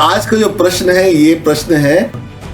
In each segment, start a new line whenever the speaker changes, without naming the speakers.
आज का जो प्रश्न है ये प्रश्न है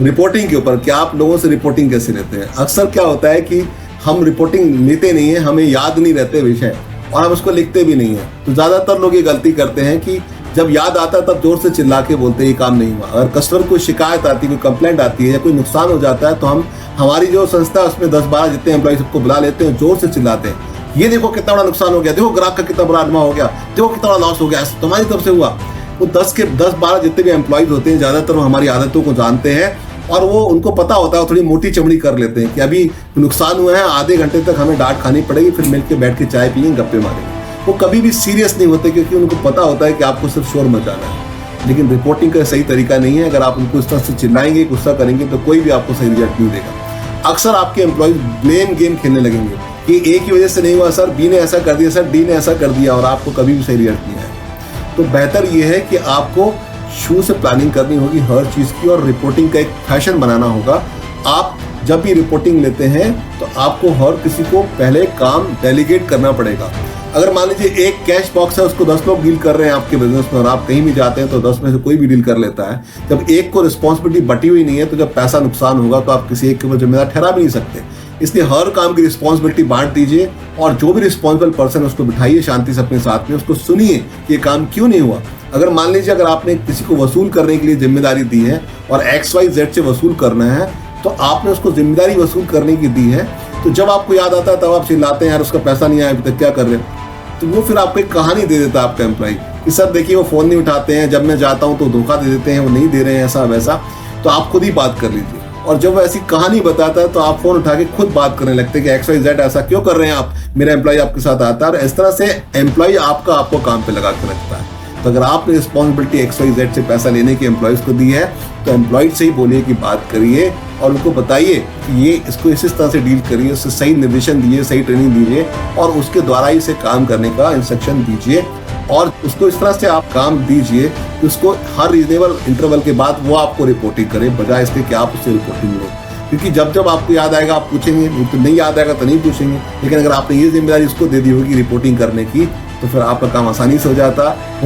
रिपोर्टिंग के ऊपर कि आप लोगों से रिपोर्टिंग कैसे लेते हैं। अक्सर क्या होता है कि हम रिपोर्टिंग लेते नहीं है, हमें याद नहीं रहते विषय और हम उसको लिखते भी नहीं है। तो ज्यादातर लोग ये गलती करते हैं कि जब याद आता है तब जोर से चिल्ला के बोलते हैं ये काम नहीं हुआ। अगर कस्टमर को शिकायत आती है, कोई कंप्लेंट आती है या कोई नुकसान हो जाता है तो हम हमारी जो संस्था है उसमें 10-12 जितने एम्प्लॉय सबको बुला लेते हैं, जोर से चिल्लाते हैं ये देखो कितना बड़ा नुकसान हो गया, देखो ग्राहक का कितना बड़ा अडमा हो गया, देखो कितना बड़ा लॉस हो गया, तुम्हारी तरफ से हुआ। वो 10-12 जितने भी एम्प्लॉयज होते हैं ज्यादातर वो हमारी आदतों को जानते हैं और वो उनको पता होता है, थोड़ी मोटी चमड़ी कर लेते हैं कि अभी नुकसान हुआ है, आधे घंटे तक हमें डांट खानी पड़ेगी, फिर मिलकर बैठ के चाय पियेंगे, गप्पे मारेंगे। वो कभी भी सीरियस नहीं होते क्योंकि उनको पता होता है कि आपको सिर्फ शोर मचाना है। लेकिन रिपोर्टिंग का सही तरीका नहीं है। अगर आप उनको इस तरह से चिल्लाएंगे, गुस्सा करेंगे तो कोई भी आपको सही रिजल्ट नहीं देगा। अक्सर आपके एम्प्लॉयज ब्लेम गेम खेलने लगेंगे कि ए की वजह से नहीं हुआ सर, बी ने ऐसा कर दिया सर, डी ने ऐसा कर दिया, और आपको कभी भी सही रिजल्ट नहीं आएगा। तो बेहतर ये है कि आपको शुरू से प्लानिंग करनी होगी हर चीज़ की और रिपोर्टिंग का एक फैशन बनाना होगा। आप जब भी रिपोर्टिंग लेते हैं तो आपको हर किसी को पहले काम डेलीगेट करना पड़ेगा। अगर मान लीजिए एक कैश बॉक्स है, उसको 10 लोग डील कर रहे हैं आपके बिजनेस में और आप कहीं भी जाते हैं तो 10 में से कोई भी डील कर लेता है। जब एक को रिस्पॉन्सिबिलिटी बटी हुई नहीं है तो जब पैसा नुकसान होगा तो आप किसी एक के ऊपर जिम्मेदार ठहरा भी नहीं सकते। इसलिए हर काम की रिस्पॉन्सिबिलिटी बांट दीजिए और जो भी रिस्पॉन्सिबल पर्सन उसको बिठाइए शांति से अपने साथ में, उसको सुनिए कि ये काम क्यों नहीं हुआ। अगर मान लीजिए अगर आपने किसी को वसूल करने के लिए जिम्मेदारी दी है और XYZ से वसूल करना है तो आपने उसको जिम्मेदारी वसूल करने की दी है, तो जब आपको याद आता है तब आप चिल्लाते हैं यार उसका पैसा नहीं आया अभी तक क्या कर रहे हो। तो वो फिर आपको एक कहानी दे देता है आपका एम्प्लॉय कि सर देखिए वो फोन नहीं उठाते हैं, जब मैं जाता हूँ तो धोखा दे देते हैं, वो नहीं दे रहे हैं ऐसा वैसा। तो आप खुद ही बात कर लीजिए और जब वो ऐसी कहानी बताता है तो आप फोन उठा के खुद बात करने लगते हैं कि XYZ ऐसा क्यों कर रहे हैं आप, मेरा एम्प्लॉय आपके साथ आता है। और इस तरह से एम्प्लॉय आपको काम पे लगा के रखता है। तो अगर आपने रिस्पॉन्सिबिलिटी XYZ से पैसा लेने की एम्प्लॉयज को दी है तो एम्प्लॉय से ही बोलिए कि बात करिए और उनको बताइए कि ये इसको इस तरह से डील करिए, उससे सही निर्देशन दीजिए, सही ट्रेनिंग दीजिए और उसके द्वारा ही इसे काम करने का इंस्ट्रक्शन दीजिए और उसको इस तरह से आप काम दीजिए कि उसको हर रीजनेबल इंटरवल के बाद वो आपको रिपोर्टिंग करे, बजाय इसके कि आप उससे रिपोर्टिंग लें। क्योंकि जब जब आपको याद आएगा आप पूछेंगे, तो नहीं याद आएगा तो नहीं पूछेंगे। लेकिन अगर आपने ये जिम्मेदारी उसको दे दी होगी रिपोर्टिंग करने की तो फिर आपका काम आसानी से हो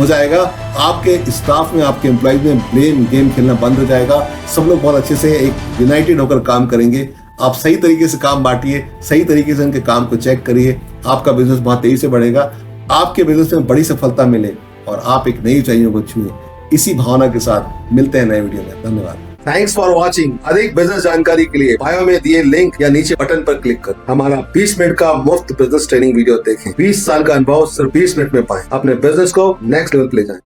जाएगा। आपके स्टाफ में, आपके एम्प्लॉयज में ब्लेम गेम खेलना बंद हो जाएगा। सब लोग बहुत अच्छे से एक यूनाइटेड होकर काम करेंगे। आप सही तरीके से काम बांटिए, सही तरीके से उनके काम को चेक करिए, आपका बिजनेस बहुत तेजी से बढ़ेगा, आपके बिजनेस में बड़ी सफलता मिले और आप एक नई ऊंचाइयों को छुए। इसी भावना के साथ मिलते हैं नए वीडियो में। धन्यवाद। Thanks for watching. अधिक बिजनेस जानकारी के लिए बायो में दिए लिंक या नीचे बटन पर क्लिक कर हमारा 20 मिनट का मुफ्त बिजनेस ट्रेनिंग वीडियो देखें। 20 साल का अनुभव सिर्फ 20 मिनट में पाएं। अपने बिजनेस को नेक्स्ट लेवल पे ले जाएं।